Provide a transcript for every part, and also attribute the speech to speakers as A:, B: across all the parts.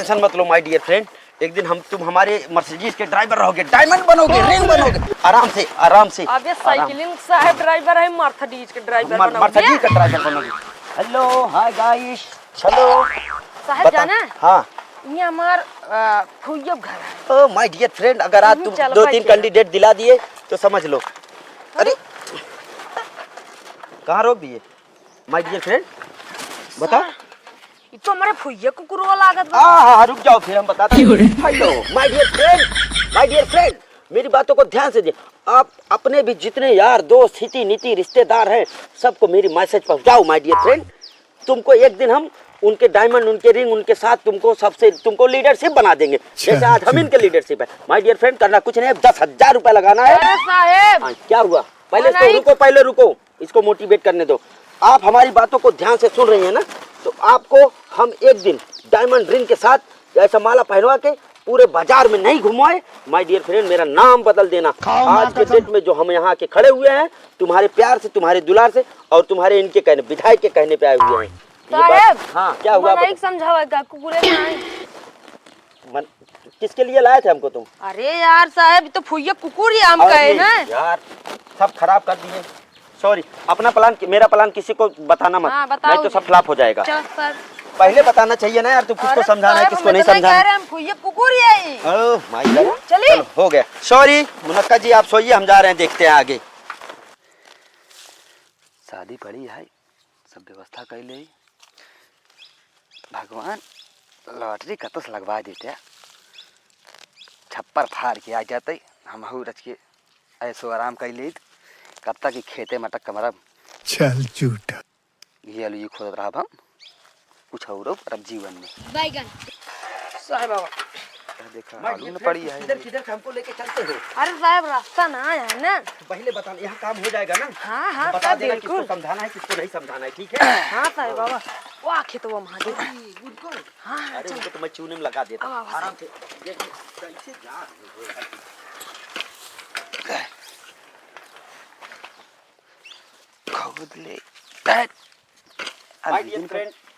A: Tension मत लो my dear friend, एक दिन तुम हमारे मर्सिडीज के ड्राइवर रहोगे, डायमंड बनोगे, रिंग बनोगे, आराम से आराम से।
B: अब ये साइकिलिंग साहब ड्राइवर है, मर्सिडीज के ड्राइवर बनोगे।
A: मर्सिडीज का ड्राइवर बनोगे। हेलो हाय गाइस, चलो
B: साहब जाना है?
A: हाँ
B: ये हमार फुइयब घर है।
A: ओ माय डियर फ्रेंड, अगर आज तुम 2-3 कैंडिडेट दिला दिए तो समझ लो। अरे कहाँ रोक दिए माय डियर फ्रेंड, बता।
B: ये तो हमारे फुइया कुकुरवा लागत बा।
A: हाँ रुक जाओ फिर हम बताते हैं। Hello my dear friend, my dear friend, मेरी बातों को ध्यान से दे। आप अपने भी जितने यार दोस्त हिती नीति रिश्तेदार हैं सबको मेरी मैसेज पहुंचाओ माय डियर फ्रेंड। तुमको एक दिन हम उनके डायमंड, उनके रिंग, उनके साथ तुमको लीडरशिप बना देंगे, जैसे आज हम इनके लीडरशिप है। माय डियर फ्रेंड करना कुछ नहीं है, 10,000 रुपए लगाना है।
B: अरे साहब
A: क्या हुआ, पहले रुको, इसको मोटिवेट करने दो। आप हमारी बातों को ध्यान से सुन रही हैं ना, तो आपको हम एक दिन डायमंड रिंग के साथ ऐसा माला पहनवा के पूरे बाजार में नहीं घुमाए। माय डियर फ्रेंड, मेरा नाम बदल देना। आज के डेट में जो हम यहाँ के खड़े हुए हैं, तुम्हारे प्यार से, तुम्हारे दुलार से और तुम्हारे इनके कहने, विधायक के कहने पे आए हुए हैं।
B: साहब
A: हाँ क्या हुआ,
B: समझावा कुकुरे
A: किसके लिए लाए थे हमको तुम?
B: अरे यार साहब, तो फुइया कुकुर ही हम कहे ना
A: यार, सब खराब कर दिए। सॉरी, अपना प्लान, मेरा प्लान किसी को बताना मत, नहीं तो सब फ्लॉप हो जाएगा। पहले बताना चाहिए ना यार, तू किसको समझाना है किसको नहीं समझाना।
B: कुकुर ही है।
A: चलिए हो गया, सॉरी मुनक्का जी, आप सोइए, हम जा रहे हैं, देखते हैं आगे। शादी पड़ी है, सब व्यवस्था कर ले, भगवान लॉटरी का तो लगवा देते, छप्पर फाड़ के आ जाते, हम रच के ऐसो आराम कर ले, कब तक ही खेते मटक कमरब।
C: चल झूठा,
A: ये आलू ये खोद रहा हम कुछ और अब जीवन में।
B: बैगन साहब बाबा
A: देखा आलू में पड़ी है, किधर हमको लेके चलते हो?
B: अरे साहब रास्ता ना है ना,
A: पहले बता, यहाँ काम हो जाएगा ना।
B: हाँ हाँ
A: बता देना किसको समझाना है किसको नहीं समझाना है, ठीक है?
B: हाँ साहब बाबा, वाह खेतवा महादेव। हाँ
A: अरे उनको तो मैं चूने में लगा देता हूँ, आराम से।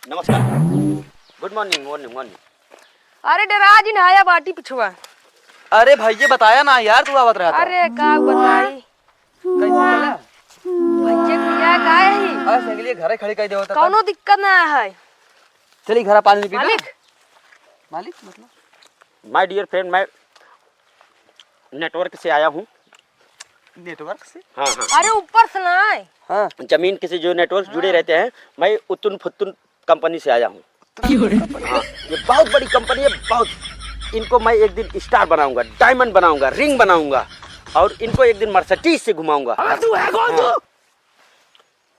A: नमस्कार, गुड मॉर्निंग मॉर्निंग मॉर्निंग।
B: अरे डरा जी नहाया बाटी पिछुआ।
A: अरे भैया बताया ना यार, तू आवत रहा था।
B: अरे का बताई
A: कैसे चला?
B: भैया किया गाय ही
A: आज संगली घरे खड़े कर देवता।
B: कौनो दिक्कत ना है।
A: चली घर पानी पी।
B: मालिक
A: मतलब माय डियर फ्रेंड, मैं नेटवर्क से आया हूँ। नेटवर्क से? हाँ हाँ।
B: अरे ऊपर से ना है।
A: हाँ, जमीन के से जो नेटवर्क जुड़े रहते हैं, मैं उत्तुन फुत्तुन कंपनी से आया हूँ। हाँ, ये बहुत बड़ी कंपनी है, बहुत। इनको मैं एक दिन स्टार बनाऊंगा, डायमंड बनाऊंगा, रिंग बनाऊंगा और इनको एक दिन मर्सिडीज से घुमाऊंगा। हाँ,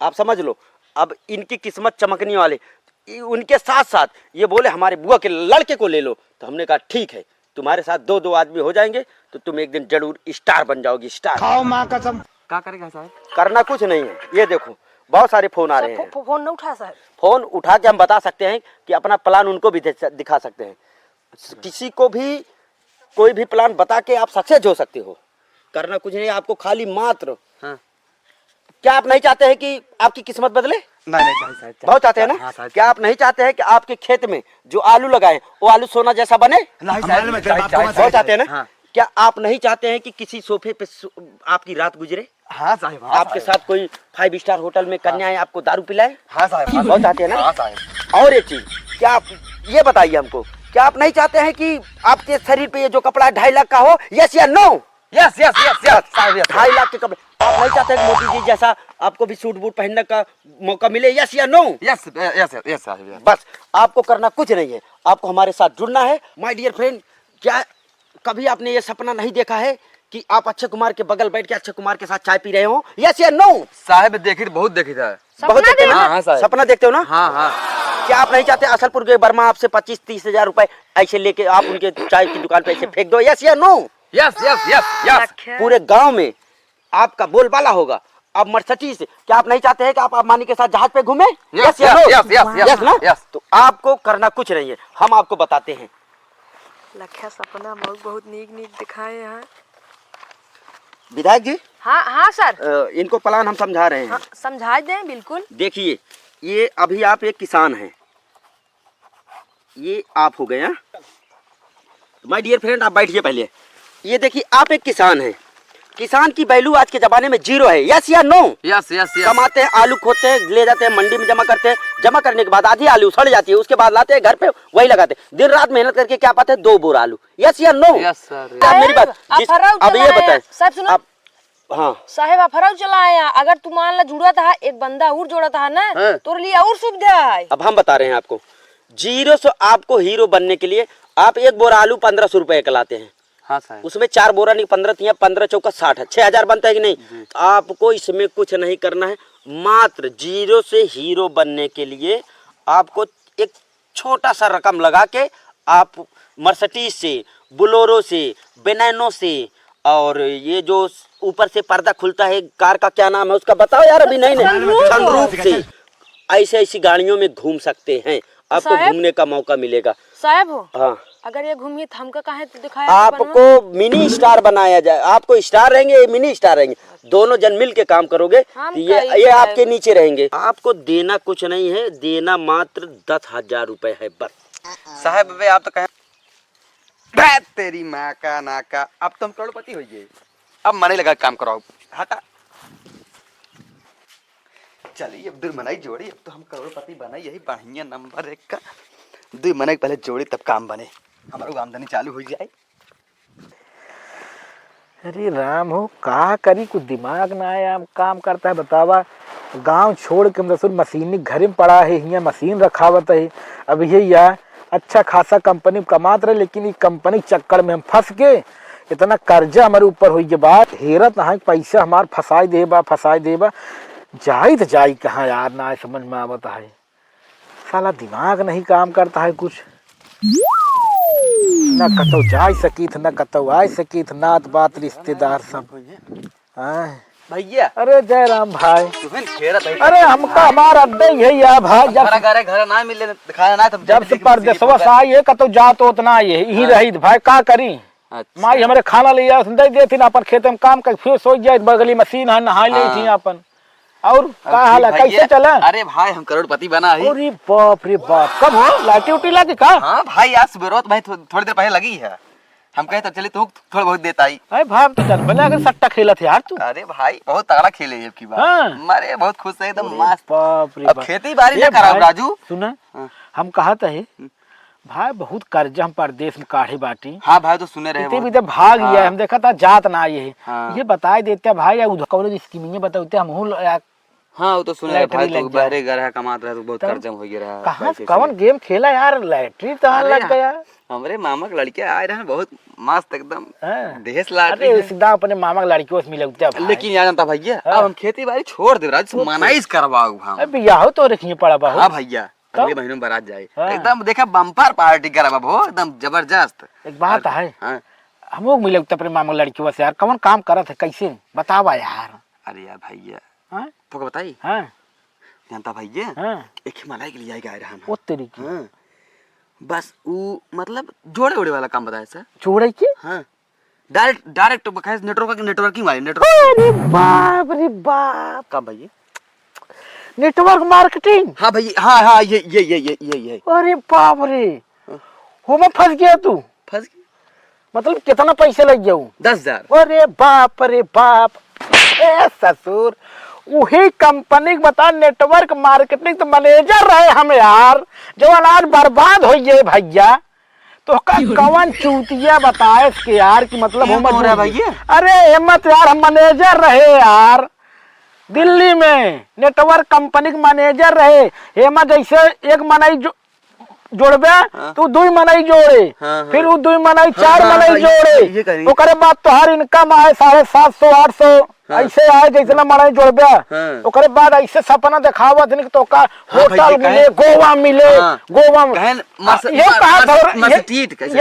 A: आप समझ लो, अब इनकी किस्मत चमकने वाले। उनके साथ साथ ये बोले हमारे बुआ के लड़के को ले लो, तो हमने कहा ठीक है, तुम्हारे साथ 2-2 आदमी हो जाएंगे तो तुम एक दिन जरूर स्टार बन जाओगी। स्टार
C: खाओ माँ कसम।
A: क्या करेगा साहब? करना कुछ नहीं है, ये देखो बहुत सारे फोन आ रहे हैं।
B: फोन न उठा साहब।
A: फोन उठा के हम बता सकते हैं कि अपना प्लान उनको भी दिखा सकते हैं। किसी को भी कोई भी प्लान बता के आप सक्सेस हो सकते हो। करना कुछ नहीं, आपको खाली मात्र। हाँ। क्या आप नहीं चाहते हैं कि आपकी किस्मत बदले? नहीं चाहिए, बहुत चाहते हैं ना। हाँ, क्या आप नहीं चाहते हैं कि आपके खेत में जो आलू लगाए वो आलू सोना जैसा बने? बहुत चाहते हैं ना। हाँ। क्या आप नहीं चाहते हैं कि किसी सोफे पे आपकी रात गुजरे? हाँ साहब। आपके साथ कोई 5 स्टार होटल में कन्याएं आपको दारू पिलाए? हाँ साहब। बहुत चाहते हैं ना। हाँ साहब। और एक चीज, क्या आप ये बताइए हमको, क्या आप नहीं चाहते हैं कि आपके शरीर पे ये जो कपड़ा है 2.5 लाख का हो? यस या no? Yes yes yes yes. 2.5 lakh के कपड़े आप नहीं चाहते हैं मोदी जी जैसा आपको भी सूट बूट पहनने का मौका मिले? यस या नो? Yes yes yes. बस आपको करना कुछ नहीं है, आपको हमारे साथ जुड़ना है। माय डियर फ्रेंड, क्या कभी आपने ये सपना नहीं देखा है कि आप अक्षय कुमार के बगल बैठ के अक्षय कुमार के साथ चाय पी रहे हो? यस या नो?
D: साहब देखी बहुत देखी था।
A: बहुत देखते हो ना?
D: हाँ साहब।
A: सपना देखते हो ना?
D: हाँ हाँ।
A: क्या आप नहीं चाहते असलपुर के वर्मा आपसे 25-30 हजार रुपए ऐसे लेके आप उनके चाय की दुकान पे ऐसे फेंक दो? यस या no?
D: Yes yes yes yes.
A: पूरे गांव में आपका बोलबाला होगा। आप मर्सिडीज से, क्या आप नहीं चाहते हैं कि आप अम्बानी के साथ जहाज पे घूमे? यस या नो?
D: यस यस
A: यस ना? यस। तो आपको करना कुछ नहीं है, हम आपको बताते हैं।
B: लखा सपना बहुत नीक दिखाए हैं
A: विधायक जी।
B: हाँ हाँ सर।
A: इनको प्लान हम समझा रहे हैं।
B: हाँ, समझा दें बिल्कुल।
A: देखिए, ये अभी आप एक किसान हैं, ये आप हो गए हैं। माय डियर फ्रेंड, आप बैठिए पहले। ये देखिए, आप एक किसान हैं। किसान की वैल्यू आज के जमाने में 0 है। यस या नो?
D: Yes yes yes.
A: कमाते हैं, आलू खोदते हैं, ले जाते हैं मंडी में जमा करते हैं। जमा करने के बाद आधी आलू सड़ जाती है, उसके बाद लाते हैं घर पे, वही लगाते हैं। दिन रात मेहनत करके क्या पाते हैं? 2 बोरा आलू। यस या नो?
D: Yes sir.
A: आप मेरी बात अब ये बताएं
B: साहब सुनो।
A: आप, हाँ
B: साहेब आप फराव चला आया। अगर तू मान ला जुड़ा था एक बंदा और जोड़ा था ना,
A: हाँ।
B: तो लिए और सुविधा है।
A: अब हम बता रहे हैं आपको, 0 से आपको हीरो बनने के लिए आप 1 बोरा आलू 1500 रुपए का लाते हैं।
D: हाँ साहब।
A: उसमें 4 बोरा नहीं, 15 तिया 15 चौका 60 है, 6000 बनता है कि नहीं? आपको इसमें कुछ नहीं करना है। मात्र 0 से हीरो बनने के लिए आपको एक छोटा सा रकम लगा के आप मर्सिडीज से, बोलेरो से, बेनैनो से, और ये जो ऊपर से पर्दा खुलता है कार का, क्या नाम है उसका बताओ यार? अभी नहीं सनरूफ से, ऐसे ऐसी गाड़ियों में घूम सकते हैं। आपको
B: साहब?
A: घूमने का मौका मिलेगा।
B: साहब हो,
A: हाँ,
B: अगर ये घूमिए तो हमका कहाँ दिखाया?
A: आपको मिनी स्टार बनाया जाए। आपको स्टार रहेंगे, ये मिनी स्टार रहेंगे, दोनों जन मिल के काम करोगे।
B: हम
A: ये आपके नीचे रहेंगे। आपको देना कुछ नहीं है, देना मात्र 10,000 रुपए है बस।
D: साहब बे आप तो कहें तेरी माँ का नाका, अब तुम करोड़पति हो गए। अब मने लगा काम कराओ, हटा। चलिए अब 2 मनाई जोड़ी, अब तो हम करोड़पति बना, यही बढ़िया नंबर 1 का। 2 मनाई पहले जोड़ी तब काम बने, हमारी आमदनी चालू हो जाए।
E: अरे राम हो, का करी, कुछ दिमाग ना आया, काम करता है बतावा। गांव छोड़ के हम मशीनी घर में पड़ा है, यहाँ मशीन रखावत है। अब ये या अच्छा खासा कंपनी कमात रहे, लेकिन ये कंपनी चक्कर में हम फंस के इतना कर्जा हमारे ऊपर हुई के बाद हेरत ना है, पैसा हमार फंसाई देबा जाई तो जाई कहाँ यार, ना समझ में आवता है। साला दिमाग नहीं काम करता है कुछ, न कतो जा सकीथ, न कतो आ सकीथ, नात बात रिश्तेदार सब।
D: भैया
E: अरे जय राम भाई।
D: तुम्हें खेरत है।
E: अरे हमका हमारा अड्डे यही है भाई। जब
D: घर ना मिले दिखाया ना, तब
E: जब से परदेसवा से आई है कतो जात उतना यही रही भाई, का करी। माई हमारे खाना ले दे देती ना, अपन खेत में काम कर, फिर सोच जाए बगली मशीन है, नहा ली थी अपन। और का हाल है, कैसे चला?
D: अरे भाई हम करोड़पति बना है।
E: अरे बाप रे बाप, कब हो? लाठी उठी लगी का?
D: हाँ भाई आज सुबह भाई थोड़ी देर पहले लगी है। हम कहे तो चले तो थोड़ा बहुत देता ही।
E: अरे भाई हम तो जन बने अगर सट्टा खेला थे यार तू।
D: अरे भाई बहुत तगड़ा खेले ये की बात।
E: हाँ।
D: हमारे बहुत खुश है एकदम मस्त।
E: बाप रे
D: अब
E: बाप।
D: खेती बाड़ी
E: ये
D: ना कराओ
E: भाई,
D: राजू।
E: सुना
D: हाँ।
E: हम कहते है भाई बहुत कर्जा हम परदेश में काढ़े बाटी।
D: हाँ भाई तो सुने रहे
E: इतने
D: वो।
E: भी तो भाग
D: हाँ।
E: गया, हम देखा था जात ना ये।
D: हाँ।
E: ये बताए देते भाई, या उधर कौन स्कीमिंग बताते हम हूं
D: हाँ वो तो सुने रहे भाई,
E: लैटरी
D: तो
E: लग जाए।
D: बहरे घर है कमात रहा तो बहुत कर्जा हो गया।
E: कहाँ कौन गेम खेला यार, लैटरी तो
D: अरे
E: लग गया।
D: हमारे मामा के लड़के आए रहे बहुत मस्त एकदम
E: हाँ।
D: देश लाट
E: अरे सीधा अपने मामा की लड़कियों से मिले होते हैं।
D: लेकिन यार जानता भैया, अब हम खेती बाड़ी छोड़ दे राजू, मनाइश करवाओ हम।
E: अरे बियाह तो रखिए पड़ा बाहु।
D: हाँ भैया अगले महीने में बारात जाए, एकदम देखा बम्पर पार्टी करा हो एकदम जबरदस्त।
E: एक बात है,
D: हाँ।
E: हम लोग मिले होते अपने मामा लड़कियों से यार, कौन काम करत है कैसे बतावा यार।
D: अरे यार भैया
E: हाँ
D: तो क्या बताई
E: हाँ
D: जानता भैया,
E: हाँ
D: एक हिमालय के लिए आएगा रहा
E: वो तरीके
D: हाँ बस वो मतलब जोड़े ओड़े वाला काम बताया सर।
E: छोड़े के।
D: हाँ डायरेक्ट नेटवर्किंग वाली नेटवर्क।
E: अरे बाप रे बाप,
D: काम भैया
E: नेटवर्क मार्केटिंग।
D: हाँ भैया हाँ ये
E: अरे बाप रे, हो मैं फंस गया तू।
D: फंस गई।
E: मतलब कितना पैसे लग गया?
D: 10,000।
E: अरे बाप रे बाप, ए ससुर वही कंपनी बता नेटवर्क मार्केटिंग तो मैनेजर रहे हम यार, जो अनाज बर्बाद हो गए भैया। तो कौन चूतिया बताए इसके यार कि मतलब
D: हो रहा भैया।
E: अरे हिम्मत यार, हम मैनेजर रहे यार दिल्ली में, नेटवर्क कंपनी के मैनेजर रहे। हेमा जैसे एक मनाई जोड़बे तो 2 मनाई जोड़े, फिर वो 2 मनाई 4 मनाई जोड़े, ओकरे बाद तोहार इनकम आए 750-800 ऐसे आए जैसे ना मनाई जोड़बे। ओकरे बाद ऐसे सपना दिखावा दिन तो का होटल मिले, गोवा मिले, गोवा में ये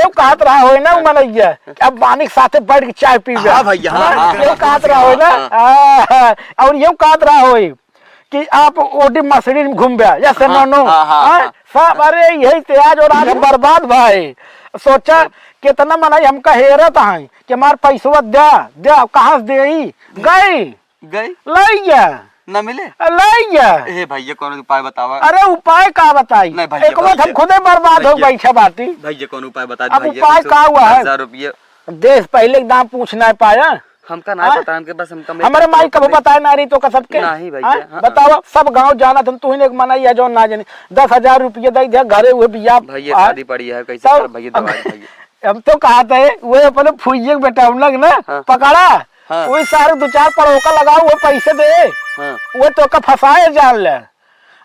E: कहत रहा हो ना मनैया, अब बानी के साथे बैठ के चाय पी ये कहत रहा हो ना। और ये कहत रहा हो कि आप ओडी मसड़ी में घूम गया जैसे नो सब। अरे यही तेज और आज बर्बाद भाई। सोचा कितना मनाई हमका हेरत है कि हमार पैसा दे कहाँ से दे गई
D: गई
E: लाई गया।
D: ना मिले।
E: लैया
D: ए भैया कौन उपाय बतावा।
E: अरे उपाय का बताई,
D: नहीं भैया,
E: एक बार हम खुदे बर्बाद हो बैठे बाती।
D: भैया कौन उपाय बता
E: अब उपाय का हुआ है?
D: 1000 रुपये
E: देश पहले के दाम पूछ ना पाया
D: हमका ना पता, हमके बस हमका
E: हमारे माई कब बताया ना रही तो का सबके
D: नहीं भैया,
E: हाँ?
D: हाँ।
E: बताओ सब गांव जाना तुम तू ही एक मनाई है जो ना जाने 10,000 रुपये दे दिया घरे हुए बिया
D: भैया शादी पड़ी है कैसे
E: सब-
D: कर भैया दवाई भैया।
E: हम तो कहा था वो अपने फुइये बेटा हम लोग ना
D: हाँ।
E: पकड़ा
D: हाँ।
E: वही सारे 2-4 पड़ोका लगाओ वो पैसे दे
D: हाँ
E: वो तो का फंसाए जान ले।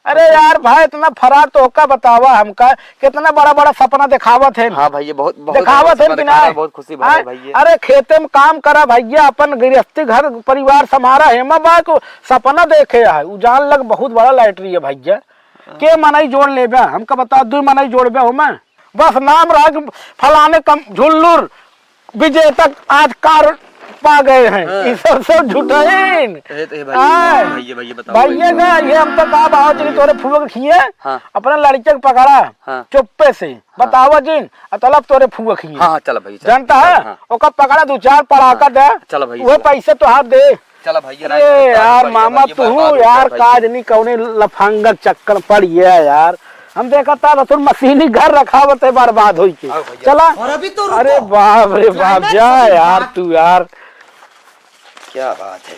E: अरे यार भाई इतना फरार तो का बतावा हमका कितना बड़ा बड़ा सपना दिखावत है।
D: हाँ भैया बहुत
E: दिखावत है कि ना
D: बहुत खुशी भरा है भैया।
E: अरे खेते में काम करा भैया अपन गृहस्थी घर परिवार संभारा हेमा बा को सपना देखे है उ जान लग बहुत बड़ा लैटरी है भैया के मनाई जोड़ ले हमका बता 2 मनाई जोड़ बे मैं बस नाम रहा कि फलाने कम झुल्लुर विजय तक आज कार पा गए हैं।
D: हाँ।
E: इस सब झूठाइन
D: भैया भैया बताओ
E: भैया का ये हम तो कहा बाबा जी तोरे फुआ के खिए
D: हाँ।
E: अपने लड़के को पकड़ा
D: हाँ।
E: चुप्पे से बतावा जिन तलब तोरे फुआ खिए
D: हाँ चलो भैया
E: जानता है
D: हाँ।
E: ओका पकड़ा 2-4 पड़ाका दे
D: चलो भैया,
E: वो
D: चलो।
E: पैसे तो हाथ दे।
D: चलो भैया
E: अरे यार मामा तू यार काज नहीं कौने लफंगा चक्कर पड़िए यार हम देखा था रसुल मशीनी घर रखा होते बर्बाद हो के
D: आओ भैया।
E: चला
A: और अभी तो
E: अरे बाप रे बाप जा यार तू यार
A: क्या बात है,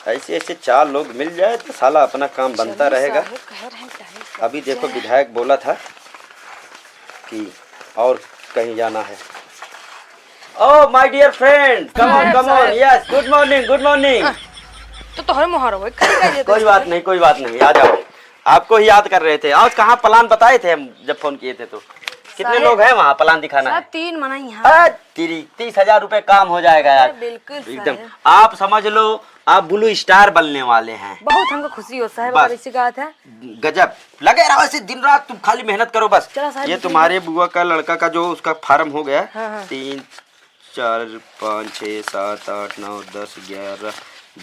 A: ऐसे ऐसे 4 लोग मिल जाए तो साला अपना काम बनता रहेगा। अभी देखो विधायक बोला था कि और कहीं जाना है। Oh my dear friend come on yes good morning.
B: तो तोहरे मोहर हो
A: कोई बात नहीं आ जाओ, आपको ही याद कर रहे थे। आज कहाँ प्लान बताए थे हम जब फोन किए थे तो कितने
B: साहब,
A: लोग हैं वहाँ प्लान दिखाना है?
B: 3 मनाई यहाँ
A: 30,000 रुपए काम हो जाएगा यार।
B: बिल्कुल
A: एकदम
B: साहब।
A: आप समझ लो आप ब्लू स्टार बनने वाले हैं।
B: बहुत हमको खुशी हो साहब
A: बस।
B: अगर इसी का है
A: गजब लगे रहो ऐसे दिन रात, तुम खाली मेहनत करो बस।
B: चलो साहब,
A: ये
B: बिल्कुल।
A: तुम्हारे बुआ का लड़का का जो उसका फार्म हो गया
B: हाँ, हाँ।
A: 3 4 5 6 7 8 9 10 11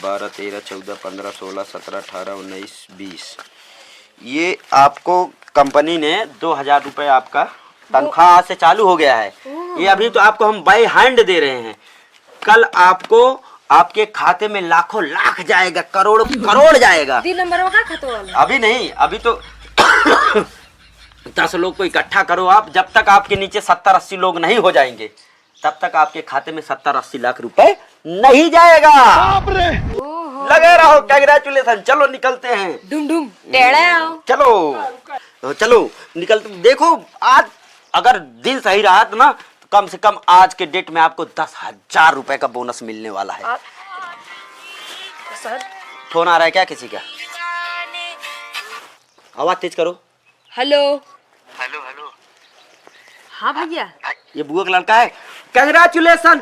A: 12 13 14 15 16 17 18 19 20 ये आपको कंपनी ने 2,000 रुपए आपका तनख्वाह से चालू हो गया है। ये अभी तो आपको हम बाय हैंड दे रहे हैं, कल आपको आपके खाते में लाखों लाख जाएगा, करोड़ जाएगा।
B: 3 नंबर में का खतो वाला
A: अभी नहीं, अभी तो 10 लोग को इकट्ठा करो आप, जब तक आपके नीचे 70-80 लोग नहीं हो जाएंगे तब तक आपके खाते में 70-80 लाख रुपए नहीं जाएगा। लगे रहो, कांग्रेचुलेशन। चलो निकलते हैं,
B: डुम डुम टेढ़े आओ
A: चलो निकलते। देखो आज अगर दिन सही रहा तो ना तो कम से कम आज के डेट में आपको 10,000 रुपए का बोनस मिलने वाला है।
B: सर
A: फोन आ रहा है क्या किसी का? आवाज तेज करो।
B: हेलो
D: हेलो हेलो
B: हाँ भैया
A: ये बुआ का लड़का है। कंग्रेचुलेशन,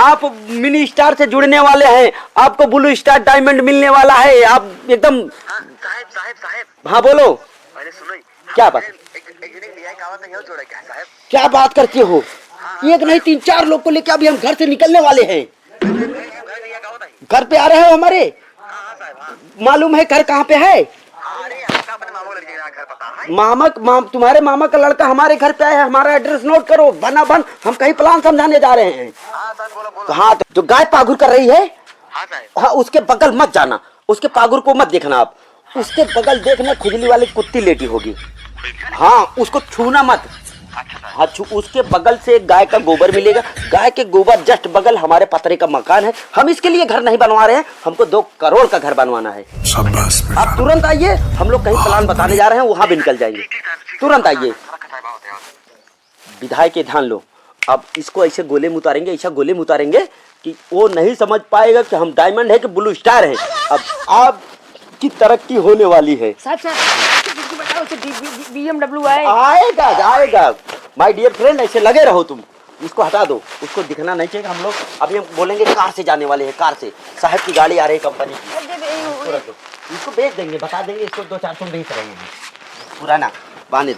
A: आप मिनी स्टार से जुड़ने वाले हैं, आपको ब्लू स्टार डायमंड मिलने वाला है। आप एकदम
D: साहब
A: हाँ बोलो
D: अरे सुनो
A: क्या बात, क्या बात करते हो? एक नहीं 3-4 लोग को लेकर अभी हम घर से निकलने वाले हैं। घर पे आ रहे हो हमारे? मालूम है घर कहाँ पे है? तुम्हारे मामा का लड़का हमारे घर पे आया है। हमारा एड्रेस नोट करो, बना बन हम कहीं प्लान समझाने जा रहे हैं। हाँ तो जो गाय पागुर कर रही है हाँ उसके बगल मत जाना, उसके पागुर को मत देखना आप, उसके बगल देखना खुजली वाली कुत्ती लेटी होगी। हाँ उसको छूना मत। हाँ उसके बगल से एक गाय का गोबर मिलेगा, गाय के गोबर जस्ट बगल हमारे पतरे का मकान है। हम इसके लिए घर नहीं बनवा रहे हैं, हमको 2 करोड़ का घर बनवाना है। आप तुरंत आइए, हम लोग कहीं प्लान बताने जा रहे हैं, वहां भी निकल जाएंगे। तुरंत आइए। विधायक के ध्यान लो, अब इसको ऐसे गोले में उतारेंगे, ऐसा गोले में उतारेंगे कि वो नहीं समझ पाएगा कि हम डायमंड है कि ब्लू स्टार है। अब आपकी तरक्की होने वाली है।
B: BMW है
A: आएगा माय डियर फ्रेंड, ऐसे लगे रहो तुम। इसको हटा दो, उसको दिखना नहीं चाहिए। हम लोग अभी हम बोलेंगे कार से जाने वाले हैं, कार से साहब की गाड़ी आ रही है कंपनी की। इसको बेच देंगे, बता देंगे इसको 2-4 सौ बेच रहे हैं पुराना बाने।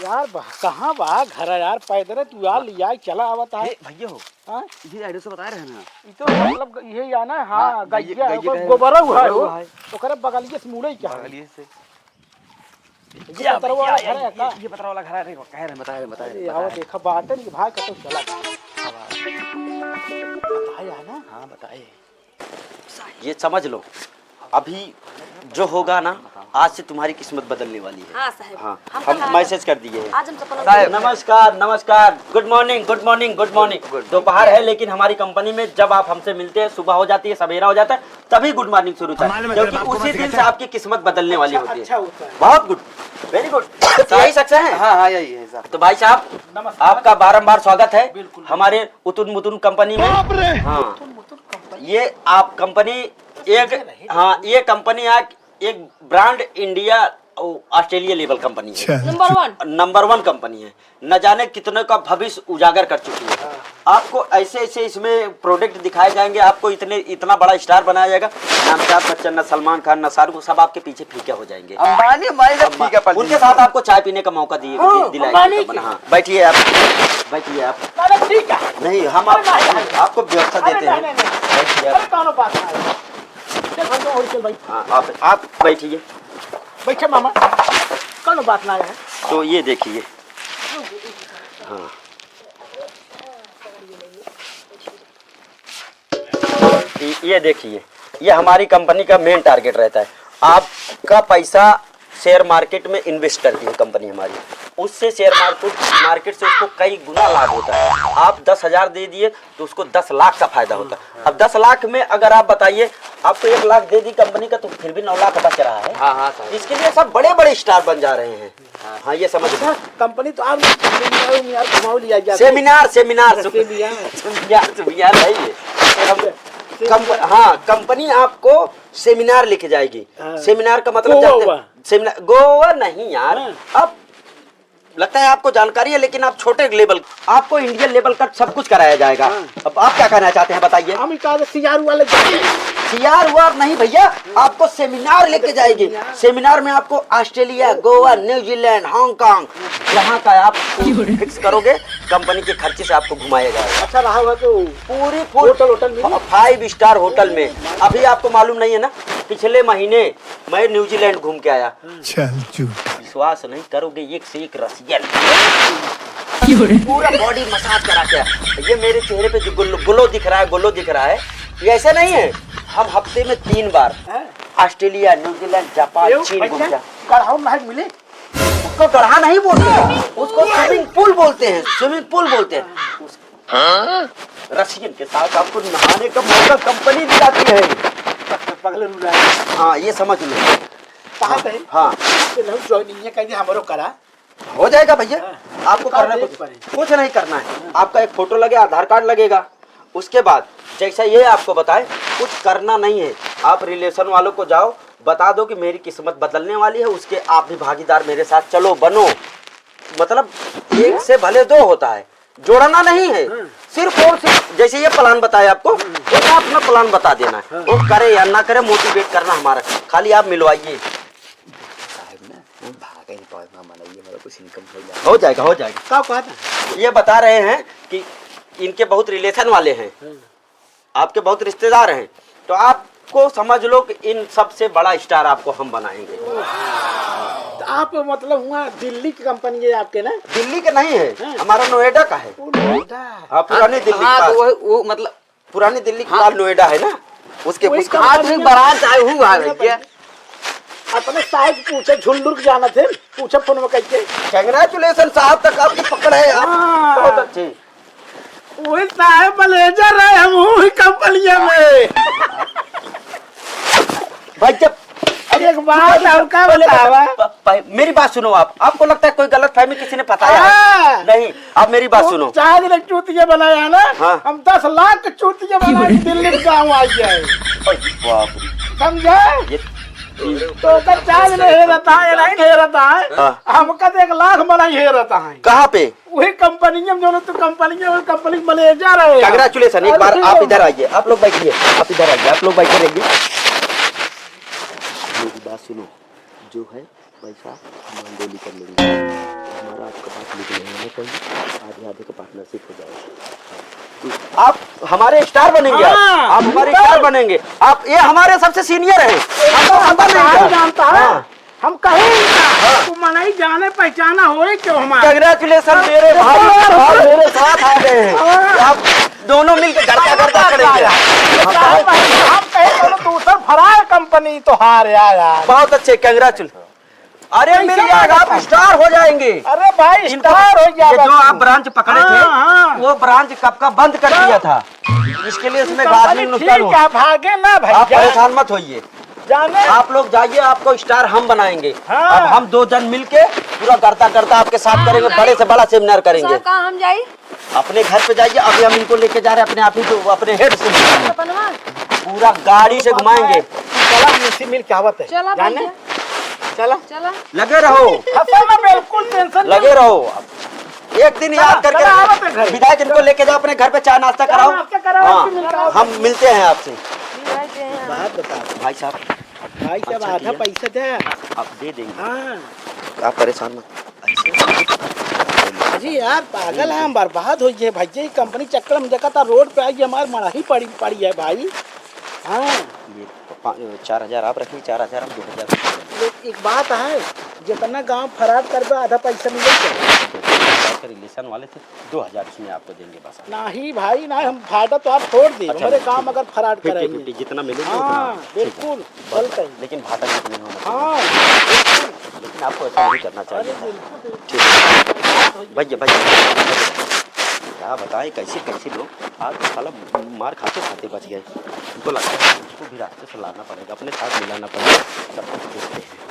E: यार कहाँ बा घर है यार पैदल तू यार लिया चला आवता है
D: भैया हो
E: हाँ?
D: ये एड्रेस बता रहे हैं ना?
E: ई तो मतलब यही आना है। हाँ
D: हाँ,
E: गैया है,
D: गैया
E: गोबर हुआ है
D: गोबरा है।
E: ओकरे बगलिए से मुड़े क्या है?
D: बगलिए से
E: ये पतरा वाला घर है का?
D: ये पतरा वाला घर है, कह रहे बता
E: अरे आओ देखा बात है भाई कतो चला बताया ना।
D: हाँ बताए
A: ये समझ लो, अभी जो होगा ना, आज से तुम्हारी किस्मत बदलने वाली है।
B: हाँ साहब।
A: हाँ,
B: हम
A: हम मैसेज कर दिए हैं।
B: आज हम सपना
A: साहब नमस्कार, नमस्कार, good morning, good morning, good morning. दोपहर है, लेकिन हमारी कंपनी में जब आप हमसे मिलते हैं, सुबह हो जाती है, सवेरा हो जाता है, तभी गुड मॉर्निंग शुरू होता है, क्योंकि उसी दिन से आपकी किस्मत बदलने वाली होती है। बहुत गुड, वेरी गुड। यही सक्सेस है।
D: हाँ हाँ यही है साहब।
A: तो भाई साहब, आपका बारंबार स्वागत है हमारे उतुन मुतुन कंपनी में। हाँ, ये आप कंपनी एक, हाँ ये कंपनी एक brand India Australia level company है,
C: चल
B: नंबर 1
A: नंबर 1 कंपनी है। न जाने कितने का भविष्य उजागर कर चुकी है। आपको ऐसे ऐसे इसमें प्रोडक्ट दिखाए जाएंगे, आपको इतना बड़ा स्टार बनाया जाएगा। ना अमिताभ बच्चन, न सलमान खान, न शाहरुख, सब आपके पीछे फीके हो जाएंगे।
D: अंबानी हमारे साथ ठीक है पर
A: उनके साथ आपको चाय पीने का मौका दिलाएंगे। हाँ, बैठिए आप, बैठिए आप।
E: ठीक है,
A: नहीं, हम आपको व्यवस्था देते हैं। बैठिए आप।
E: कौन बात है? देखो तो और चल भाई,
A: हाँ, आप बैठिए।
E: बैठे मामा, कौन बात ना है?
A: तो ये देखिए, हाँ ये देखिए, ये हमारी कंपनी का मेन टारगेट रहता है। आपका पैसा शेयर मार्केट में इन्वेस्ट करती है कंपनी हमारी, उससे शेयर मार्केट से उसको कई गुना लाभ होता है। आप 10,000 दे दिए तो उसको 10 लाख का फायदा होता है। अब 10 लाख में अगर आप बताइए, आपको 1 लाख दे दी कंपनी का, तो फिर भी 9 लाख बच रहा है।
D: हाँ हाँ साहब।
A: इसके लिए सब बड़े बड़े स्टार बन जा रहे हैं। हाँ, ये समझ लो।
E: कंपनी तो आप घुमाओ लिया जाए।
A: सेमिनार
E: सेमिनार
A: हाँ, कंपनी आपको सेमिनार लेके जाएगी। सेमिनार का मतलब
E: गोवा।
A: जानते हैं? सेमिनार गोवा नहीं यार, अब लगता है आपको जानकारी है, लेकिन आप छोटे लेवल, आपको इंडियन लेवल का सब कुछ कराया जाएगा। अब आप क्या कहना चाहते हैं बताइए?
E: हम सीआर वाले
A: सीआर वार नहीं भैया, आपको सेमिनार लेके जाएगी। सेमिनार में आपको ऑस्ट्रेलिया, गोवा, न्यूजीलैंड, हांगकांग, जहाँ का आप फिक्स करोगे, कंपनी के खर्चे से आपको घुमाया जाएगा।
E: अच्छा रहा हुआ तो
A: पूरी
E: होटल में
A: 5 स्टार होटल में। अभी आपको मालूम नहीं है ना, पिछले महीने मैं न्यूजीलैंड घूम के आया।
C: चल झूठा।
A: विश्वास नहीं करोगे, एक से एक रसियन, पूरा बॉडी मसाज करा के। ये मेरे चेहरे पे जो ग्लो दिख रहा है, ये ऐसा नहीं है। हम हफ्ते में 3 बार ऑस्ट्रेलिया, न्यूजीलैंड, जापान, चीन घूम जाए।
E: गढ़ाऊ महल मिले,
A: उसको गढ़ा नहीं बोलते हैं, उसको स्विमिंग पूल बोलते हैं। स्विमिंग पूल बोलते हैं। रसियन के साथ आपको नहाने का मौका कंपनी दिलाती है।
E: पगले रुला है।
A: हाँ, ये समझ लो।
E: कहाँ पे?
A: हाँ,
E: ज्वाइनिंग कह दिया हमारो करा।
A: हो जाएगा भैया। आपको करना
E: देख
A: कुछ नहीं करना है। आपका एक फोटो लगे, आधार कार्ड लगेगा। उसके बाद जैसा ये आपको बताए, कुछ करना नहीं है। आप रिलेशन वालों को जाओ, बता दो कि मेरी किस्मत बदलने वाली है, उसके आप भी भागीदार मेरे साथ चलो, बनो। मतलब 1 से भले 2 होता है, जोड़ना नहीं है। सिर्फ और सिर्फ जैसे ये प्लान बताया आपको, तो अपना प्लान बता देना है। वो करे या ना करे, मोटिवेट करना हमारा, खाली आप मिलवाइए।
D: कुछ इनकम
A: हो जाएगा, हो जाएगा।
E: क्या कहा था?
A: ये बता रहे हैं कि इनके बहुत रिलेशन वाले हैं, आपके बहुत रिश्तेदार हैं, तो आपको समझ लो कि इन सबसे बड़ा स्टार आपको हम बनाएंगे।
E: तो आप मतलब हुआ दिल्ली की कंपनी है आपके ना?
A: दिल्ली का नहीं है, हमारा नोएडा का है। हाँ, पुरानी दिल्ली के
D: हाँ
A: पास।
D: तो वो मतलब
A: पुरानी दिल्ली के पास नोएडा है ना, उसके
E: वही
A: उसका
E: कंपनी
D: आदमी
E: में-
D: बारात आए हुआ है क्या?
E: अपने साहब पूछे, झुंडुर्ग जाना थे, पूछे फोन में कैसे।
A: कंग्रेचुलेशन साहब, तक आपकी पकड़ है आप।
E: हाँ।
A: बहुत अच्छे।
E: वही साहब मैनेजर है हम वही कंपनी में।
A: भाई जब
E: एक बात और क्या बतावा?
A: मेरी बात सुनो, आपको लगता है कोई गलत फहमी किसी ने बताया
E: हाँ।
A: है? नहीं, आप मेरी बात सुनो।
E: 4 दिन चूतिया बनाया है ना,
A: हाँ।
E: हम 10 लाख चूतिया बना के दिल्ली में गाँव आ गए,
A: बाप रे,
E: समझे?
A: ये
E: तो का 4 दिन हे रहता है, नहीं हे रहता है,
A: हाँ।
E: हमका तो 1 लाख बना हे रहता है।
A: कहाँ पे?
E: वही कंपनी में जो तो कंपनी में कंपनी मैनेजर है।
A: कंग्रेचुलेशन। एक बार आप इधर आइए, आप लोग बैठिए, आप इधर आइए, आप लोग बैठे रहिए। मेरी बात सुनो, जो है पैसा हम डील कर लेंगे, हमारा आपका बात लिख लेना चाहिए, आधे आधे का पार्टनरशिप हो जाएगा। आप हमारे स्टार बनेंगे।
E: हाँ,
A: आप हमारे स्टार बनेंगे। आप ये हमारे सबसे सीनियर हैं, हमको पता नहीं
E: नहीं
A: था।
E: जानता है,
A: हाँ।
E: हम कहीं तू मनाई जाने पहचाना हो क्यों हमारा?
A: कंग्रेचुलेशन, मेरे भाई मेरे साथ आ गए हैं। आप दोनों मिलकर घर का करेंगे।
E: हम कहीं तो दूसरा फरार कंपनी तो हार यार।
A: बहुत अच्छे, कंग्रेचुल। अरे मिल जाएगा, आप स्टार हो जाएंगे।
E: अरे भाई स्टार हो
A: ये
E: जाएगा।
A: जो आप ब्रांच पकड़े थे,
E: हाँ।
A: वो ब्रांच कब का बंद कर दिया था। इसके लिए इसमें गाजनी नुकसान
E: ठीक
A: हुआ।
E: है, भागे ना भाई।
A: आप परेशान मत होइए,
E: जाने
A: आप लोग जाइए, आपको स्टार हम बनाएंगे।
E: हाँ।
A: अब हम 2 जन मिलके पूरा करता आपके साथ करेंगे, बड़े से बड़ा सेमिनार करेंगे।
B: साहब कहाँ हम जाई
A: अपने घर पे जाइए, अभी हम इनको लेके जा रहे हैं अपने आप ही, तो अपने हेड से
B: बनवा
A: पूरा गाड़ी से घुमाएंगे।
E: चला मिल मिल क्या बात है।
B: चला
E: जाने
B: भैया
E: चला
B: चला
A: लगे रहो,
E: हंसो ना, बिल्कुल टेंशन
A: लगे रहो। एक दिन याद
E: चला, चला, आवत है
A: करके
E: घर।
A: विधायक इनको लेके जाओ अपने घर पे, चाय नाश्ता कराओ।
E: नाश्ता कराओ,
A: हाँ,
E: फिर मिलते हैं।
A: हम मिलते हैं आपसे।
E: बात बता
A: भाई साहब,
E: भाई साहब,
A: अच्छा
E: आधा
A: किया।
E: पैसा दे।
A: आप दे देंगे,
E: हाँ
A: आप परेशान मत।
E: जी यार, पागल है, हम बर्बाद हो गए भाई। ये कंपनी चक्कर में देखा था, रोड पे आई हमारी मड़ाही पड़ी है भाई। हाँ,
A: ये 4000 आप रखिए, 4000 हम 2000
E: एक बात है, जितना गांव फरार करबे आधा पैसा मिलेगा।
A: के रिलेशन वाले थे, 2000 इसमें आपको देंगे बस।
E: नहीं भाई ना, हम फायदा तो आप छोड़ दी।
A: अच्छा,
E: हमारे काम अगर फरार
A: 50-50
E: करेंगे।
A: जितना मिलेगा
E: हाँ
A: उतना।
E: बिल्कुल, चलते हैं।
A: लेकिन घाटा जितना नहीं होना चाहिए।
E: हाँ बिल्कुल।
A: लेकिन आपको ऐसा नहीं करना
E: अरे
A: चाहिए।
E: बिल्कुल,
A: ठीक है भैया, क्या बताएं, कैसे कैसे लोग आज तो साला मार खाते खाते बच गए। उनको लगता है उसको भी रास्ते से लाना पड़ेगा, अपने साथ मिलाना पड़ेगा। सब कुछ देखते हैं।